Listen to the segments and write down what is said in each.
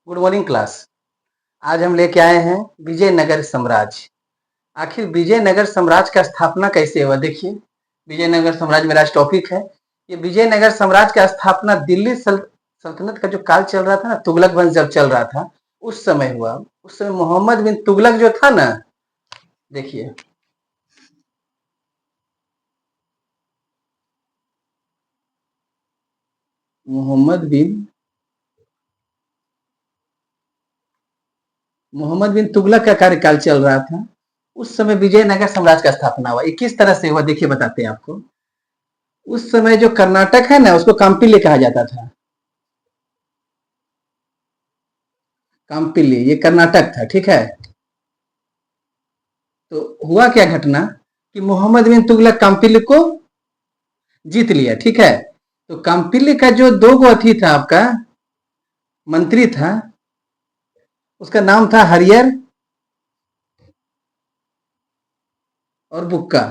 Good morning class. आज हम लेके आए हैं विजयनगर साम्राज्य। आखिर विजयनगर साम्राज्य का स्थापना कैसे हुआ? देखिए, विजयनगर साम्राज्य मेरा आज टॉपिक है। ये विजयनगर साम्राज्य का स्थापना दिल्ली सल्तनत का जो काल चल रहा था ना, तुगलक वंश जब चल रहा था उस समय हुआ। उस समय मोहम्मद बिन तुगलक जो था ना, देखिए मोहम्मद बिन तुगलक का कार्यकाल चल रहा था। उस समय विजयनगर साम्राज्य का स्थापना हुआ। ये किस तरह से हुआ देखिए, बताते हैं आपको। उस समय जो कर्नाटक है ना, उसको काम्पिल्य कहा जाता था। काम्पिल्य ये कर्नाटक था, ठीक है। तो हुआ क्या घटना कि मोहम्मद बिन तुगलक काम्पिल्य को जीत लिया, ठीक है। तो काम्पिल्य का जो दो गो अथी था, आपका मंत्री था, उसका नाम था हरियर और बुक्का।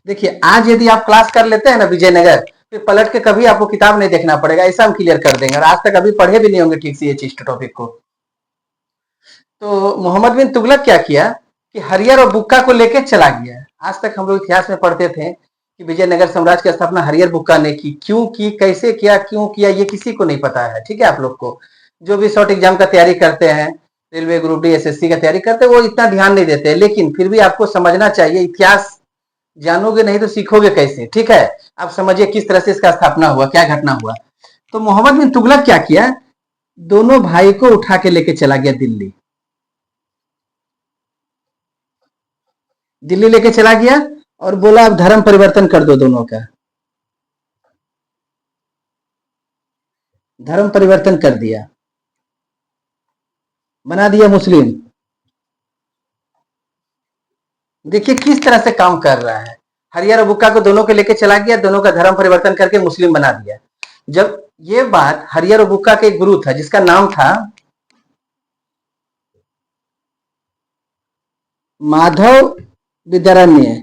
देखिए, आज यदि आप क्लास कर लेते हैं ना विजयनगर, फिर पलट के कभी आपको किताब नहीं देखना पड़ेगा, ऐसा हम क्लियर कर देंगे। और आज तक अभी पढ़े भी नहीं होंगे ठीक से ये चीज टॉपिक को। तो मोहम्मद बिन तुगलक क्या किया कि हरियर और बुक्का को लेके चला गया। आज तक हम लोग इतिहास में पढ़ते थे कि विजयनगर साम्राज्य की स्थापना हरियर बुक्का ने की। क्यों की, कैसे किया, क्यों किया, ये किसी को नहीं पता है, ठीक है। आप लोग को जो भी शॉर्ट एग्जाम का तैयारी करते हैं, रेलवे ग्रुप डी एसएससी का तैयारी करते हैं, वो इतना ध्यान नहीं देते हैं। लेकिन फिर भी आपको समझना चाहिए, इतिहास जानोगे नहीं तो सीखोगे कैसे, ठीक है। आप समझिए किस तरह से इसका स्थापना हुआ, क्या घटना हुआ। तो मोहम्मद बिन तुगलक क्या किया, दोनों भाई को उठा के लेके चला गया दिल्ली। दिल्ली लेके चला गया और बोला अब धर्म परिवर्तन कर दो दोनों का। धर्म परिवर्तन कर दिया, बना दिया मुस्लिम। देखिए किस तरह से काम कर रहा है। हरियर और बुक्का को दोनों के लेके चला गया, दोनों का धर्म परिवर्तन करके मुस्लिम बना दिया। जब ये बात, हरियर और बुक्का के एक गुरु था जिसका नाम था माधव विद्यारण्य।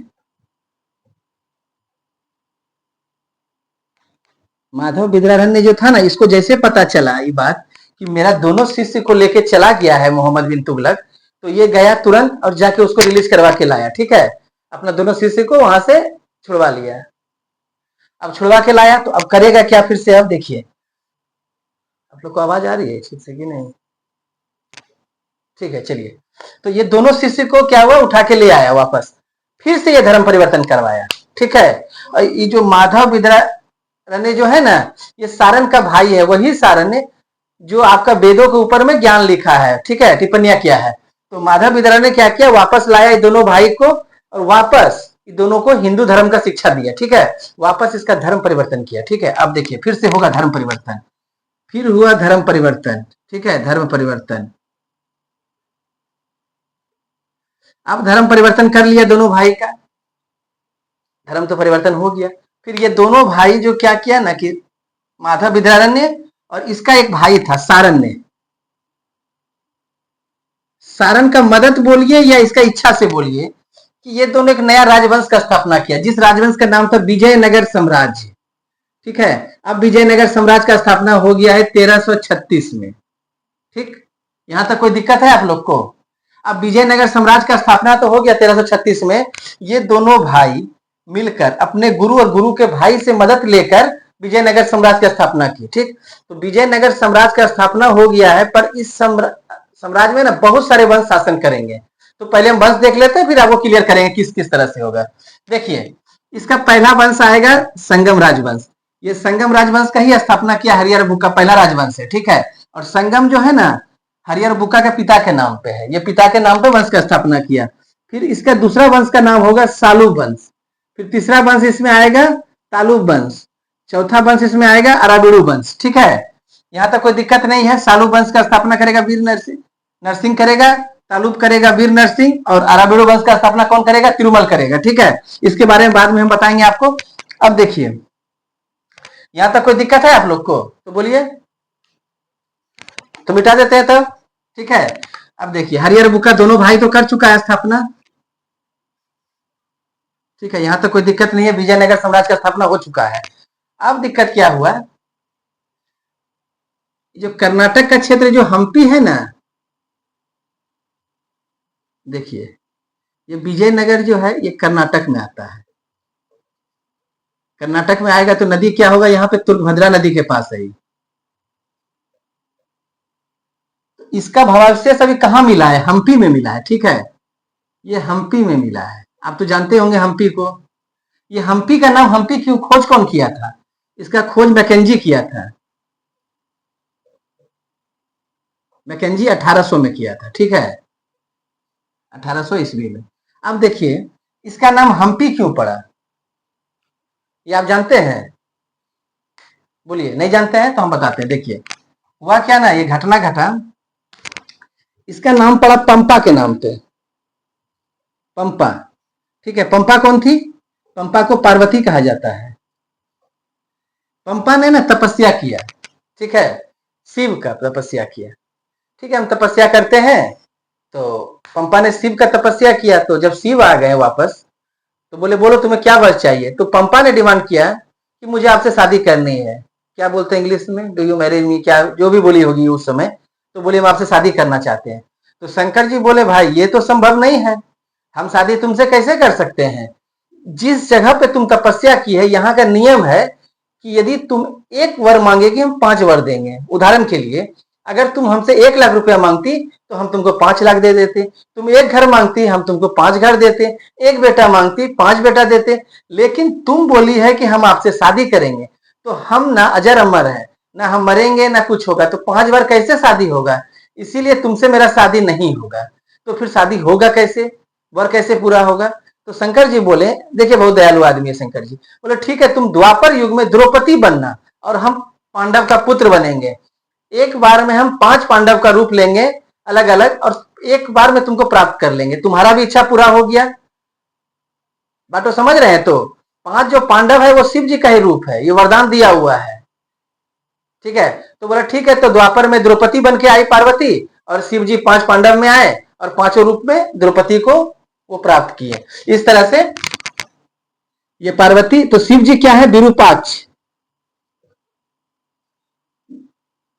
माधव विद्यारण्य जो था ना, इसको जैसे पता चला ये बात कि मेरा दोनों शिष्य को लेके चला गया है मोहम्मद बिन तुगलक, तो ये गया तुरंत और जाके उसको रिलीज करवा के लाया, ठीक है। अपना दोनों शिष्य को वहां से छुड़वा लिया। अब छुड़वा के लाया तो अब करेगा क्या फिर से, अब देखिए। आप लोग को आवाज आ रही है ठीक से कि नहीं? ठीक है, चलिए। तो ये दोनों शिष्य को क्या हुआ, उठा के ले आया वापस, फिर से ये धर्म परिवर्तन करवाया, ठीक है। और ये जो माधव विद्यारण्य जो है ना, ये सारण का भाई है, वही सारण जो आपका वेदों के ऊपर में ज्ञान लिखा है, ठीक है, टिप्पणियां किया है। तो माधव विद्यारण्य ने क्या किया, वापस लाया ये दोनों भाई को और वापस दोनों को हिंदू धर्म का शिक्षा दिया, ठीक है। वापस इसका धर्म परिवर्तन किया, ठीक है। अब देखिए फिर से होगा धर्म परिवर्तन, फिर हुआ धर्म परिवर्तन, ठीक है, धर्म परिवर्तन। अब धर्म परिवर्तन कर लिया दोनों भाई का, धर्म तो परिवर्तन हो गया। फिर ये दोनों भाई जो क्या किया ना कि माधव विद्यारण्य और इसका एक भाई था सारण ने, सारण का मदद बोलिए या इसका इच्छा से बोलिए, कि ये दोनों एक नया राजवंश का स्थापना किया, जिस राजवंश का नाम था विजयनगर साम्राज्य, ठीक है। अब विजयनगर साम्राज्य का स्थापना हो गया है 1336 में, ठीक। यहां तक कोई दिक्कत है आप लोग को? अब विजयनगर साम्राज्य का स्थापना तो हो गया 1336 में। ये दोनों भाई मिलकर अपने गुरु और गुरु के भाई से मदद लेकर विजयनगर साम्राज्य की स्थापना की, ठीक। तो विजयनगर साम्राज्य का स्थापना हो गया है, पर इस साम्राज्य में ना बहुत सारे वंश शासन करेंगे। तो पहले हम वंश देख लेते हैं, फिर आपको क्लियर करेंगे किस किस तरह से होगा। देखिए, इसका पहला वंश आएगा संगम राजवंश। ये संगम राजवंश का ही स्थापना किया हरियर बुक का पहला राजवंश है, ठीक है। और संगम जो है ना, हरियर बुक्का के पिता के नाम पे है, ये पिता के नाम पे वंश का स्थापना किया। फिर इसका दूसरा वंश का नाम होगा सालू वंश। फिर तीसरा वंश इसमें आएगा तालुब वंश। चौथा वंश इसमें आएगा अराबिडू वंश, ठीक है। यहाँ तक कोई दिक्कत नहीं है। सालू वंश का स्थापना करेगा वीर नरसिंह, नरसिंह करेगा। तालुब करेगा वीर नरसिंह और अराबिडू वंश का स्थापना कौन करेगा, तिरुमल करेगा, ठीक है। इसके बारे में बाद में हम बताएंगे आपको। अब देखिए, यहाँ तक कोई दिक्कत है आप लोग को तो बोलिए, तो मिटा देते हैं तब, ठीक है। अब देखिए, हरियर बुक्का दोनों भाई तो कर चुका है स्थापना, ठीक है। यहां तक कोई दिक्कत नहीं है, विजयनगर साम्राज्य का स्थापना हो चुका है। अब दिक्कत क्या हुआ जो कर्नाटक का क्षेत्र जो हम्पी है ना, देखिए ये विजयनगर जो है ये कर्नाटक में आता है। कर्नाटक में आएगा तो नदी क्या होगा, यहाँ पे तुंगभद्रा नदी के पास है। इसका भावावशेष अभी कहाँ मिला है, हम्पी में मिला है, ठीक है, ये हम्पी में मिला है। आप तो जानते होंगे हम्पी को। ये हम्पी का नाम हम्पी क्यों, खोज कौन किया था, इसका खोज मैकेंजी किया था। मैकेंजी 1800 में किया था, ठीक है, 1800 ईस्वी में। अब देखिए इसका नाम हम्पी क्यों पड़ा, ये आप जानते हैं, बोलिए। नहीं जानते हैं तो हम बताते हैं। देखिए हुआ क्या ना, ये घटना घटा, इसका नाम पड़ा पंपा के नाम पे, पंपा, ठीक है। पंपा कौन थी, पंपा को पार्वती कहा जाता है। पंपा ने ना तपस्या किया, ठीक है, शिव का तपस्या किया, ठीक है। हम तपस्या करते हैं, तो पंपा ने शिव का तपस्या किया, तो जब शिव आ गए वापस तो बोले बोलो तुम्हें क्या वर चाहिए। तो पंपा ने डिमांड किया कि मुझे आपसे शादी करनी है, क्या बोलते हैं इंग्लिश में, डू यू मैरी मी, क्या जो भी बोली होगी उस समय, तो बोले हम आपसे शादी करना चाहते हैं। तो शंकर जी बोले भाई ये तो संभव नहीं है, हम शादी तुमसे कैसे कर सकते हैं, जिस जगह पे तुम तपस्या की है यहाँ का नियम है कि यदि तुम एक वर मांगेगी हम 5 वर देंगे। उदाहरण के लिए अगर तुम हमसे 1 लाख रुपया मांगती तो हम तुमको 5 लाख दे देते, तुम एक घर मांगती हम तुमको 5 घर देते, एक बेटा मांगती 5 बेटा देते। लेकिन तुम बोली है कि हम आपसे शादी करेंगे, तो हम ना अजर अमर है, ना हम मरेंगे ना कुछ होगा, तो 5 बार कैसे शादी होगा, इसीलिए तुमसे मेरा शादी नहीं होगा। तो फिर शादी होगा कैसे, वर कैसे पूरा होगा। तो शंकर जी बोले, देखिए बहुत दयालु आदमी है शंकर जी, बोले ठीक है तुम द्वापर युग में द्रौपदी बनना और हम पांडव का पुत्र बनेंगे, एक बार में हम 5 पांडव का रूप लेंगे अलग अलग, और एक बार में तुमको प्राप्त कर लेंगे, तुम्हारा भी इच्छा पूरा हो गया। बात तो समझ रहे हैं। तो 5 जो पांडव है वो शिव जी का ही रूप है, ये वरदान दिया हुआ है, ठीक है। तो बोला ठीक है, तो द्वापर में द्रौपदी बन के आई पार्वती, और शिव जी 5 पांडव में आए और 5 रूप में द्रौपदी को वो प्राप्त किए। इस तरह से ये पार्वती, तो शिव जी क्या है, विरूपाक्ष,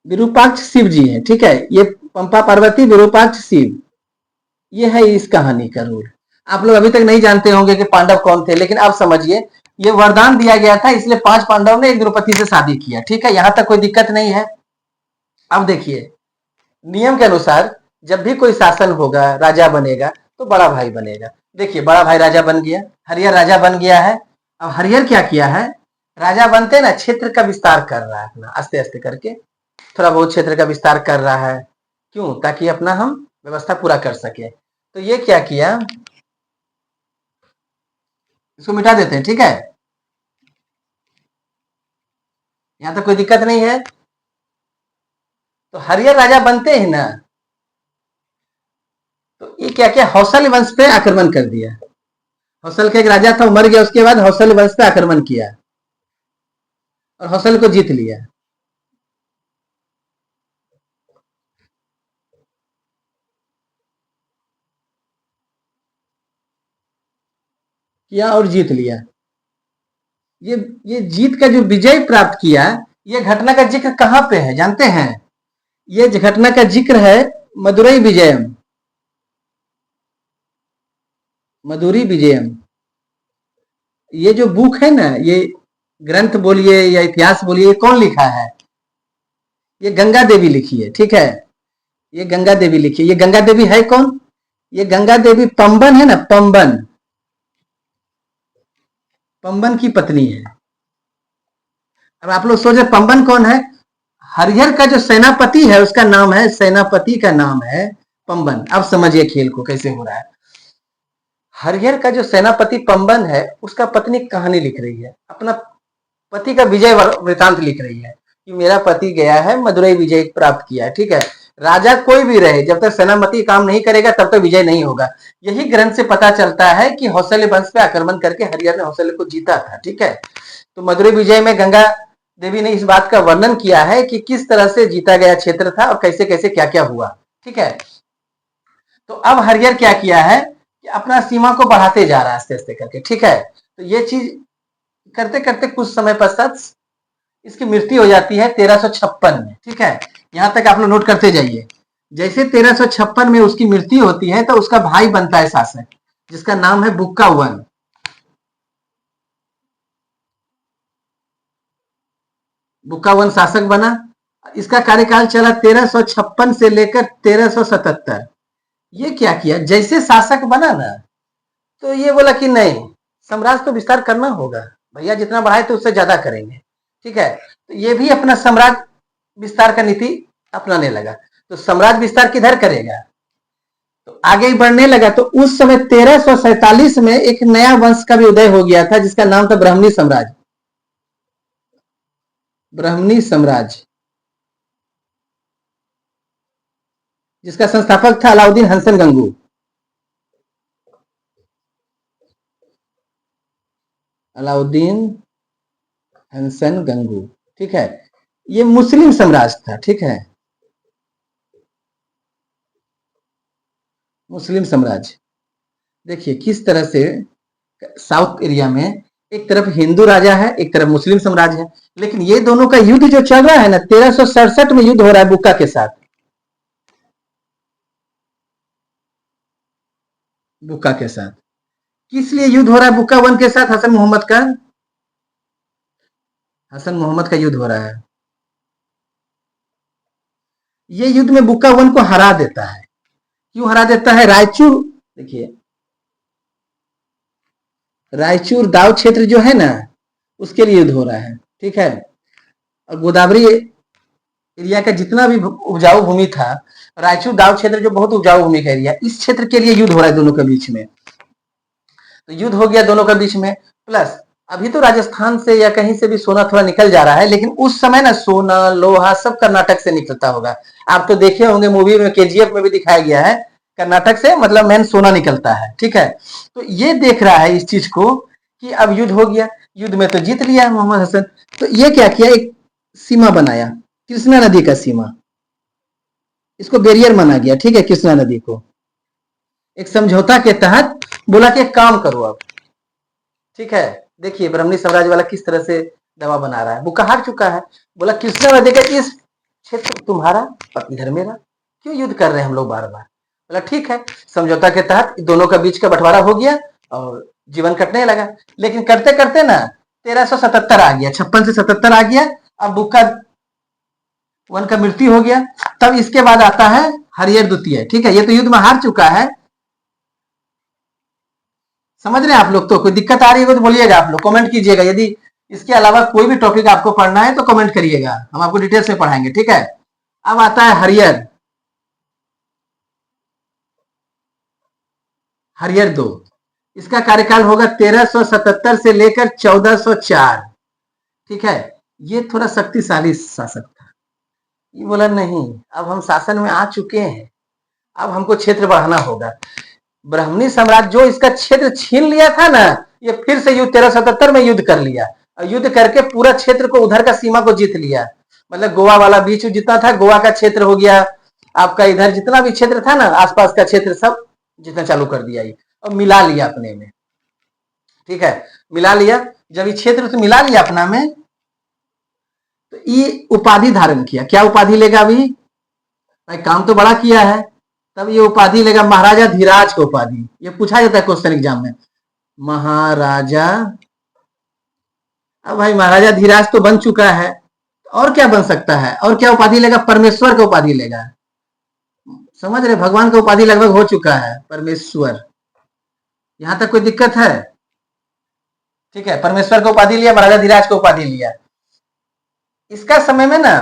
विरूपाक्ष शिव जी है, ठीक है। ये पंपा पार्वती विरूपाक्ष शिव, ये है इस कहानी का रूल। आप लोग अभी तक नहीं जानते होंगे कि पांडव कौन थे, लेकिन अब समझिए ये वरदान दिया गया था, इसलिए 5 पांडव ने एक द्रौपदी से शादी किया, ठीक है, यहां तक कोई दिक्कत नहीं है। अब देखिए नियम के अनुसार जब भी कोई शासन होगा, राजा बनेगा तो बड़ा भाई बनेगा। देखिए बड़ा भाई राजा बन गया, हरिहर राजा बन गया है। अब हरिहर क्या किया है, राजा बनते ना क्षेत्र का विस्तार कर रहा है अपना, आस्ते आस्ते करके थोड़ा बहुत क्षेत्र का विस्तार कर रहा है, क्यों, ताकि अपना हम व्यवस्था पूरा कर सके। तो ये क्या किया, इसको मिटा देते हैं, ठीक है, यहां तक कोई दिक्कत नहीं है। तो हरिहर राजा बनते ही ना, तो ये क्या किया, हौसल वंश पे आक्रमण कर दिया। हौसल का एक राजा था, मर गया, उसके बाद हौसल वंश पे आक्रमण किया और हौसल को जीत लिया। किया और जीत लिया। ये जीत का जो विजय प्राप्त किया, ये घटना का जिक्र कहां पे है जानते हैं, ये घटना का जिक्र है मदुरई विजयम, मधुरी विजयम। ये जो बुक है ना, ये ग्रंथ बोलिए या इतिहास बोलिए, ये कौन लिखा है, ये गंगा देवी लिखी है, ठीक है, ये गंगा देवी लिखी है। ये गंगा देवी है कौन, ये गंगा देवी पंबन है ना, पंबन, पंबन की पत्नी है। अब आप लोग सोच रहे पंबन कौन है, हरिहर का जो सेनापति है उसका नाम है, सेनापति का नाम है पंबन। अब समझिए खेल को कैसे हो रहा है। हरिहर का जो सेनापति पंबन है उसका पत्नी कहानी लिख रही है, अपना पति का विजय वृतांत लिख रही है कि मेरा पति गया है, मदुरई विजय प्राप्त किया है, ठीक है। राजा कोई भी रहे, जब तक सेनापति काम नहीं करेगा तब तक विजय नहीं होगा। यही ग्रंथ से पता चलता है कि हौसले वंश पे आक्रमण करके हरिहर ने हौसले को जीता था, ठीक है। तो मदुरई विजय में गंगा देवी ने इस बात का वर्णन किया है कि किस तरह से जीता गया क्षेत्र था और कैसे कैसे क्या क्या हुआ, ठीक है। तो अब हरिहर क्या किया है कि अपना सीमा को बढ़ाते जा रहा है आस्ते आस्ते करके, ठीक है। तो ये चीज करते करते कुछ समय पश्चात इसकी मृत्यु हो जाती है 1356 में। ठीक है, यहां तक आप लोग नोट करते जाइए। जैसे 1356 में उसकी मृत्यु होती है तो उसका भाई बनता है शासक, जिसका नाम है बुक्का वन। बुक्का वन शासक बना। इसका कार्यकाल चला 1356 से लेकर 1377। ये क्या किया, जैसे शासक बना ना तो ये बोला कि नहीं, साम्राज्य को विस्तार करना होगा, भैया जितना बढ़ाए तो उससे ज्यादा करेंगे। ठीक है, तो ये भी अपना साम्राज्य विस्तार का नीति अपनाने लगा। तो साम्राज्य विस्तार किधर करेगा, तो आगे बढ़ने लगा। तो उस समय 1347 में एक नया वंश का भी उदय हो गया था, जिसका नाम था ब्राह्मणी साम्राज्य। ब्राह्मणी साम्राज्य, जिसका संस्थापक था अलाउद्दीन हसन गंगू। अलाउद्दीन हसन गंगू। ठीक है, ये मुस्लिम साम्राज्य था। ठीक है, मुस्लिम साम्राज्य। देखिए किस तरह से साउथ एरिया में एक तरफ हिंदू राजा है, एक तरफ मुस्लिम साम्राज्य है, लेकिन ये दोनों का युद्ध जो चल रहा है ना, 1367 में युद्ध हो रहा है बुक्का के साथ। बुक्का के साथ किस लिए युद्ध हो रहा है बुक्का वन के साथ, हसन मोहम्मद का। हसन मोहम्मद का युद्ध हो रहा है। ये युद्ध में बुक्का वन को हरा देता है। क्यों हरा देता है, रायचूर, देखिए रायचूर दाव क्षेत्र जो है ना, उसके लिए युद्ध हो रहा है। ठीक है, और गोदावरी एरिया का जितना भी उपजाऊ भूमि था, रायचूर दाव क्षेत्र जो बहुत उपजाऊ भूमि का एरिया, इस क्षेत्र के लिए युद्ध हो रहा है दोनों के बीच में। तो युद्ध हो गया दोनों के बीच में। प्लस अभी तो राजस्थान से या कहीं से भी सोना थोड़ा निकल जा रहा है, लेकिन उस समय ना सोना लोहा सब कर्नाटक से निकलता होगा। आप तो देखे होंगे मूवी में, केजीएफ में भी दिखाया गया है, कर्नाटक से मतलब मेन सोना निकलता है। ठीक है, तो ये देख रहा है इस चीज को कि अब युद्ध हो गया, युद्ध में तो जीत लिया मोहम्मद हसन। तो ये क्या किया, एक सीमा बनाया, कृष्णा नदी का सीमा, इसको बैरियर माना गया। ठीक है, कृष्णा नदी को एक समझौता के तहत बोला कि एक काम करो अब। ठीक है, देखिए ब्राह्मणी साम्राज्य वाला किस तरह से दवा बना रहा है। बुक्का हार चुका है, बोला कृष्णा नदी का इस क्षेत्र तुम्हारा और इधर मेरा, क्यों युद्ध कर रहे हैं हम लोग बार बार। बोला ठीक है, समझौता के तहत दोनों का बीच का बंटवारा हो गया और जीवन कटने लगा। लेकिन करते करते ना 1377 आ गया, 56 से 77 आ गया। अब बुक्का वन का मृत्यु हो गया। तब इसके बाद आता है हरिहर द्वितीय। ठीक है, ये तो युद्ध में हार चुका है। समझ रहे हैं आप लोग, तो कोई दिक्कत आ रही है तो बोलिएगा, आप लोग कमेंट कीजिएगा। यदि इसके अलावा कोई भी टॉपिक आपको पढ़ना है तो कमेंट करिएगा, हम आपको डिटेल्स में पढ़ाएंगे। ठीक है, अब आता है हरिहर। हरिहर दो, इसका कार्यकाल होगा 1377 से लेकर 1404। ठीक है, ये थोड़ा शक्तिशाली शासक था। ये बोला नहीं, अब हम शासन में आ चुके हैं, अब हमको क्षेत्र बढ़ाना होगा। ब्राह्मणी साम्राज्य जो इसका क्षेत्र छीन लिया था ना, ये फिर से युद्ध 1377 में युद्ध कर लिया, और युद्ध करके पूरा क्षेत्र को उधर का सीमा को जीत लिया। मतलब गोवा वाला बीच जितना था, गोवा का क्षेत्र हो गया आपका, इधर जितना भी क्षेत्र था ना आसपास का क्षेत्र सब जितना चालू कर दिया ये, और मिला लिया अपने में। ठीक है, मिला लिया। जब ये क्षेत्र तो मिला लिया अपना में, तो ये उपाधि धारण किया। क्या उपाधि लेगा अभी, भाई काम तो बड़ा किया है, तब ये उपाधि लेगा महाराजा धीराज की उपाधि। ये पूछा जाता है क्वेश्चन एग्जाम में, महाराजा। अब भाई महाराजा धीराज तो बन चुका है, और क्या बन सकता है, और क्या उपाधि लेगा, परमेश्वर का उपाधि लेगा। समझ रहे, भगवान का उपाधि लगभग हो चुका है परमेश्वर। यहां तक कोई दिक्कत है। ठीक है, परमेश्वर का उपाधि लिया, महाराजा धीराज का उपाधि लिया। इसका समय में ना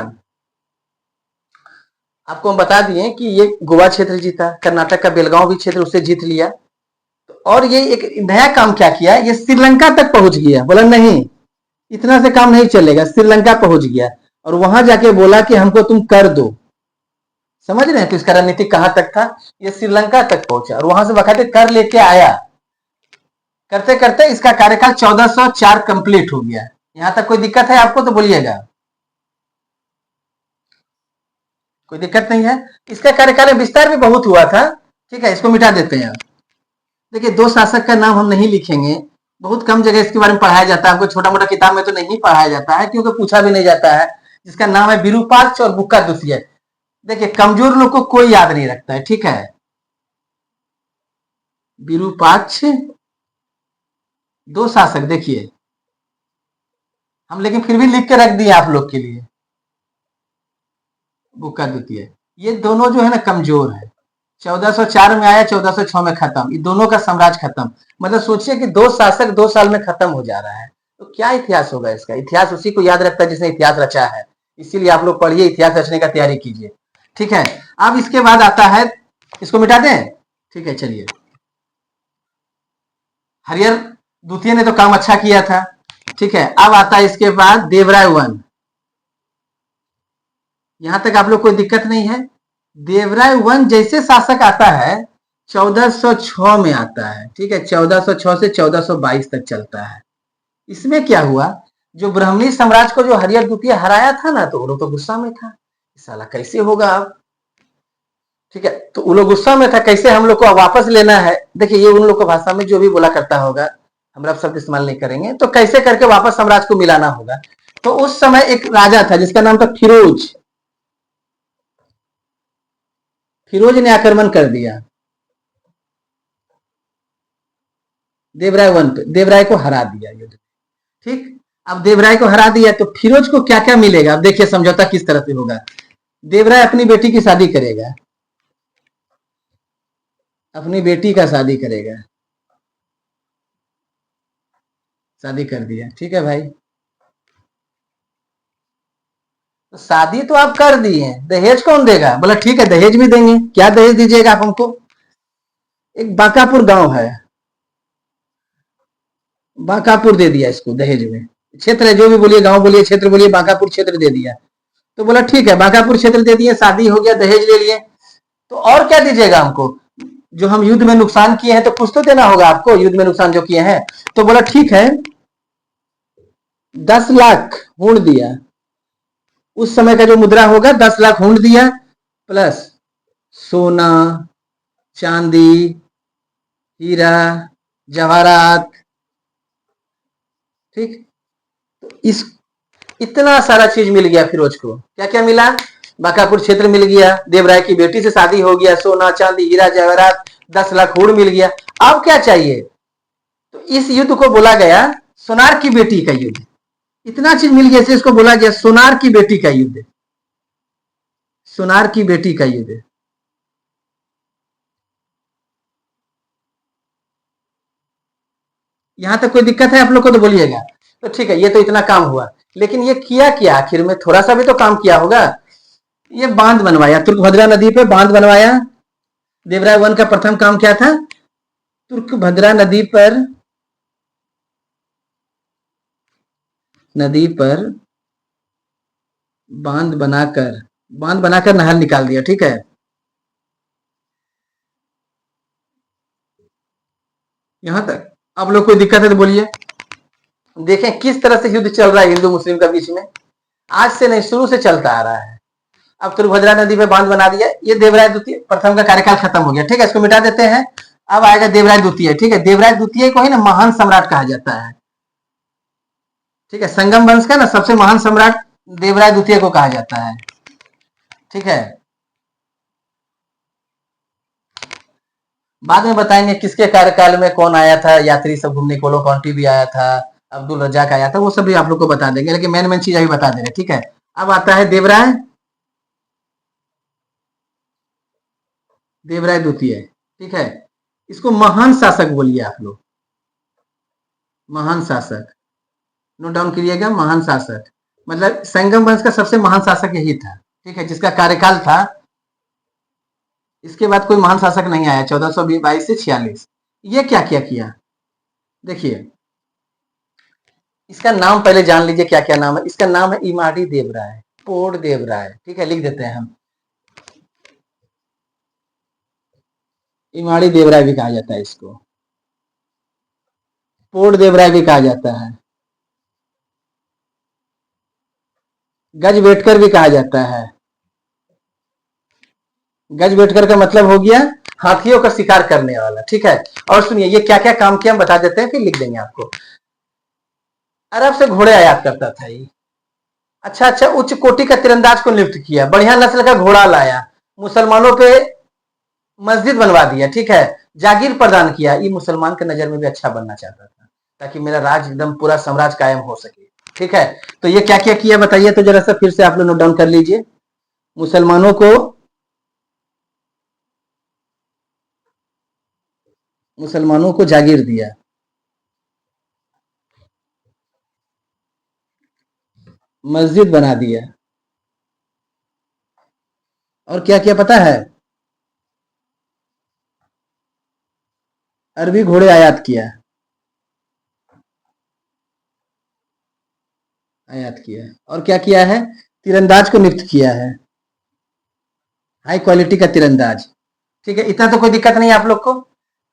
आपको हम बता दिए कि ये गोवा क्षेत्र जीता, कर्नाटक का बेलगांव भी क्षेत्र उससे जीत लिया। और ये एक नया काम क्या किया, ये श्रीलंका तक पहुंच गया। बोला नहीं, इतना से काम नहीं चलेगा, श्रीलंका पहुंच गया और वहां जाके बोला कि हमको तुम कर दो। समझ रहे हैं, तो इसका रणनीति कहां तक था, ये श्रीलंका तक पहुंचा और वहां से बकायदे कर लेके आया। करते करते इसका कार्यकाल 1404 कंप्लीट हो गया। यहां तक कोई दिक्कत है आपको तो बोलिएगा, कोई दिक्कत नहीं है। इसका कार्यकाल विस्तार भी बहुत हुआ था। ठीक है, इसको मिटा देते हैं। देखिए दो शासक का नाम हम नहीं लिखेंगे, बहुत कम जगह इसके बारे में पढ़ाया जाता है, हमको छोटा मोटा किताब में तो नहीं पढ़ाया जाता है क्योंकि पूछा भी नहीं जाता है, जिसका नाम है विरूपाक्ष और बुक्का द्वितीय। देखिए कमजोर लोग को कोई याद नहीं रखता है, ठीक है। विरूपाक्ष दो शासक, देखिए हम लेकिन फिर भी लिख के रख दिए आप लोग के लिए, बुक्का द्वितीय। ये दोनों जो है ना कमजोर है। 1404 में आया, 1406 में खत्म, ये दोनों का साम्राज्य खत्म। मतलब सोचिए कि दो शासक 2 साल में खत्म हो जा रहा है, तो क्या इतिहास होगा इसका। इतिहास उसी को याद रखता है जिसने इतिहास रचा है, इसीलिए आप लोग पढ़िए, इतिहास रचने का तैयारी कीजिए, ठीक है। अब इसके बाद आता है, इसको मिटा दें, ठीक है चलिए। हरिहर द्वितीय ने तो काम अच्छा किया था, ठीक है। अब आता है इसके बाद देवराय वन। यहां तक आप लोग कोई दिक्कत नहीं है। देवराय वन जैसे शासक आता है 1406 में आता है, ठीक है। 1406 से 1422 तक चलता है। इसमें क्या हुआ, जो ब्राह्मणी साम्राज्य को जो हरिहर द्वितीय हराया था ना, तो वो लोग तो गुस्सा में था, साला कैसे होगा अब, ठीक है। तो वो लोग गुस्सा में था, कैसे हम लोग को वापस लेना है। देखिए ये उन लोग को भाषा में जो भी बोला करता होगा, हम रब शब्द इस्तेमाल नहीं करेंगे, तो कैसे करके वापस साम्राज्य को मिलाना होगा। तो उस समय एक राजा था जिसका नाम था फिरोज। फिरोज ने आक्रमण कर दिया देवराय वन पे, देवराय को हरा दिया युद्ध, ठीक। अब देवराय को हरा दिया तो फिरोज को क्या क्या मिलेगा, अब देखिए समझौता किस तरह से होगा। देवराय अपनी बेटी की शादी करेगा, अपनी बेटी का शादी करेगा, शादी कर दिया, ठीक है भाई। तो शादी तो आप कर दिए, दहेज कौन देगा, बोला ठीक है दहेज भी देंगे। क्या दहेज दीजिएगा आप हमको। एक बांकापुर गांव है, बांकापुर दे दिया इसको दहेज में। क्षेत्र है, जो भी बोलिए, गांव बोलिए, क्षेत्र बोलिए, बांकापुर क्षेत्र दे दिया। तो बोला ठीक है, बांकापुर क्षेत्र दे दिए, शादी हो गया, दहेज ले लिए, तो और क्या दीजिएगा हमको। जो हम युद्ध में नुकसान किए हैं तो कुछ तो देना होगा आपको, युद्ध में नुकसान जो किए हैं। तो बोला ठीक है, 10 लाख हुंड दिया। उस समय का जो मुद्रा होगा 10 लाख हुंड दिया, प्लस सोना, चांदी, हीरा, जवाहरात, ठीक। तो इस इतना सारा चीज मिल गया फिरोज को। क्या क्या मिला, बांकापुर क्षेत्र मिल गया, देवराय की बेटी से शादी हो गया, सोना चांदी हीरा जवाहरात, 10 लाख हुंड मिल गया। अब क्या चाहिए, तो इस युद्ध को बोला गया सोनार की बेटी का युद्ध। इतना चीज मिल गया, इसको बोला गया सोनार की बेटी का युद्ध, सोनार की बेटी का युद्ध। यहां तक कोई दिक्कत है आप लोग को तो बोलिएगा। तो ठीक है, ये तो इतना काम हुआ, लेकिन ये किया क्या आखिर में, थोड़ा सा भी तो काम किया होगा। ये बांध बनवाया, तुर्कभद्रा नदी पे बांध बनवाया। देवराय वन का प्रथम काम क्या था, तुर्कभद्रा नदी पर बांध बनाकर नहर निकाल दिया, ठीक है। यहां तक आप लोग कोई दिक्कत है तो बोलिए। देखें किस तरह से युद्ध चल रहा है हिंदू मुस्लिम का बीच में, आज से नहीं शुरू से चलता आ रहा है। अब तुर्कभद्रा नदी पे बांध बना दिया, ये देवराय द्वितीय प्रथम का कार्यकाल खत्म हो गया, ठीक है, इसको मिटा देते हैं। अब आएगा देवराय द्वितीय, ठीक है। देवराय द्वितीय को ही ना महान सम्राट कहा जाता है, ठीक है। संगम वंश का ना सबसे महान सम्राट देवराय द्वितीय को कहा जाता है, ठीक है। बाद में बताएंगे किसके कार्यकाल में कौन आया था, यात्री सब घूमने, कोलो कॉन्टी भी आया था, अब्दुल रज्जाक आया था, वो सब भी आप लोग को बता देंगे, लेकिन मेन मेन चीज अभी बता दे रहे, ठीक है। अब आता है देवराय देवराय द्वितीय, ठीक है। इसको महान शासक बोलिए आप लोग, महान शासक, नोट डाउन करिएगा, महान शासक। मतलब संगम वंश का सबसे महान शासक यही था, ठीक है, जिसका कार्यकाल था। इसके बाद कोई महान शासक नहीं आया 1422 से 46। ये क्या क्या किया, देखिए इसका नाम पहले जान लीजिए, क्या क्या नाम है। इसका नाम है इमाड़ी देवराय, पोड़ देवराय, ठीक है, लिख देते हैं हम। इमाड़ी देवराय भी कहा जाता है इसको, पोड़ देवराय भी कहा जाता है, गज बेटकर भी कहा जाता है। गज बेटकर का मतलब हो गया हाथियों का शिकार करने वाला, ठीक है। और सुनिए ये क्या क्या काम किया हम बता देते हैं, फिर लिख देंगे आपको। अरब से घोड़े आयात करता था ये। अच्छा अच्छा, उच्च कोटि का तीरंदाज को नियुक्त किया, बढ़िया नस्ल का घोड़ा लाया, मुसलमानों पे मस्जिद बनवा दिया, ठीक है। जागीर प्रदान किया, ये मुसलमान के नजर में भी अच्छा बनना चाहता था ताकि मेरा राज एकदम पूरा साम्राज्य कायम हो सके, ठीक है। तो ये क्या क्या किया बताइए तो जरा सा फिर से आप लोग नोट डाउन कर लीजिए। मुसलमानों को जागीर दिया, मस्जिद बना दिया, और क्या क्या पता है, अरबी घोड़े आयात किया, आयात किया। और क्या किया है, तीरंदाज को नियुक्त किया है, हाई क्वालिटी का तीरंदाज, ठीक है। इतना तो कोई दिक्कत नहीं है आप लोग को।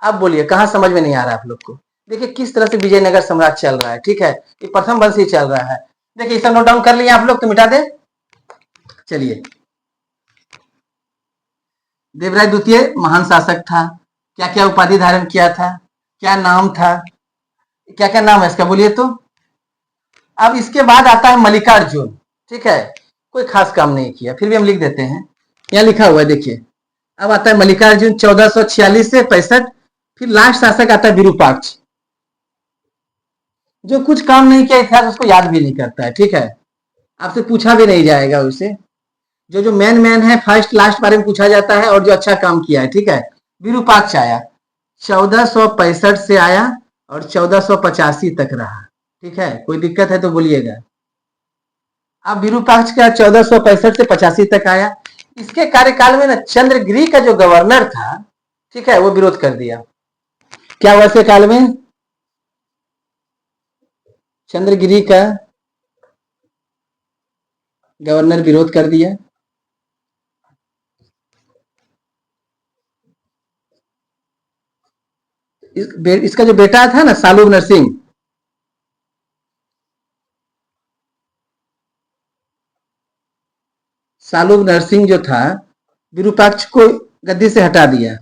अब बोलिए कहाँ समझ में नहीं आ रहा है आप लोग को। देखिए किस तरह से विजयनगर साम्राज्य चल रहा है, ठीक है। ये प्रथम वंश ही चल रहा है। देखिए इसे नोट डाउन कर लिए आप लोग तो मिटा दे। चलिए, देवराय द्वितीय महान शासक था, क्या क्या उपाधि धारण किया था, क्या नाम था, क्या क्या नाम है इसका बोलिए तो। अब इसके बाद आता है मल्लिकार्जुन, ठीक है। कोई खास काम नहीं किया, फिर भी हम लिख देते हैं, यहाँ लिखा हुआ है देखिए। अब आता है मल्लिकार्जुन 1446 से 65, फिर लास्ट शासक आता है विरूपाक्ष, जो कुछ काम नहीं किया इतिहास उसको याद भी नहीं करता है, ठीक है। आपसे पूछा भी नहीं जाएगा उसे, जो जो मैन मैन है फर्स्ट लास्ट बारे में पूछा जाता है और जो अच्छा काम किया है, ठीक है। विरूपाक्ष आया 1465 से आया और 1485 तक रहा, ठीक है। कोई दिक्कत है तो बोलिएगा। अब विरूपाक्ष का 1465 से 85 तक आया। इसके कार्यकाल में ना चंद्रगिरी का जो गवर्नर था, ठीक है, वो विरोध कर दिया। क्या हुआ इसके काल में, चंद्रगिरी का गवर्नर विरोध कर दिया। इसका जो बेटा था ना सालूब नरसिंह, सालूब नरसिंह जो था विरूपाक्ष को गद्दी से हटा दिया।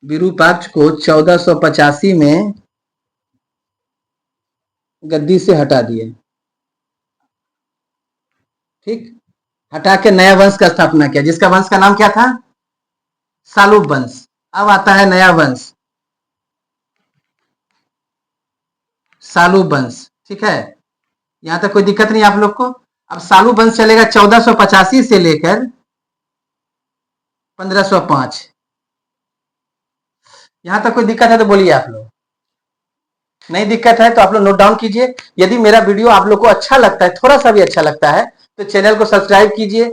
विरूपाक्ष को 1485 में गद्दी से हटा दिया, ठीक। हटा के नया वंश का स्थापना किया, जिसका वंश का नाम क्या था, सालूब वंश। अब आता है नया वंश, सालूब वंश, ठीक है। यहां तक कोई दिक्कत नहीं आप लोग को। अब सालूब वंश चलेगा 1485 से लेकर 1505। यहां तक कोई दिक्कत है तो बोलिए आप लोग। नहीं दिक्कत है तो आप लोग नोट डाउन कीजिए। यदि मेरा वीडियो आप लोग को अच्छा लगता है, थोड़ा सा भी अच्छा लगता है, तो चैनल को सब्सक्राइब कीजिए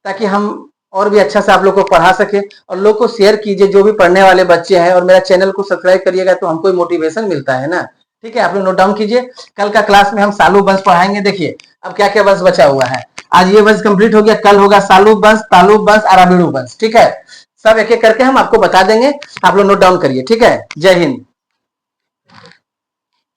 ताकि हम और भी अच्छा से आप लोग को पढ़ा सके, और लोग को शेयर कीजिए जो भी पढ़ने वाले बच्चे हैं, और मेरा चैनल को सब्सक्राइब करिएगा तो हमको मोटिवेशन मिलता है ना, ठीक है। आप लोग नोट डाउन कीजिए। कल का क्लास में हम सालूब वंश पढ़ाएंगे। देखिए अब क्या क्या वंश बचा हुआ है। आज ये वंश कंप्लीट हो गया, कल होगा सालूब वंश, तालुब वंश, अराबिडू वंश, ठीक है। सब एक एक करके हम आपको बता देंगे, आप लोग नोट डाउन करिए, ठीक है। जय हिंद।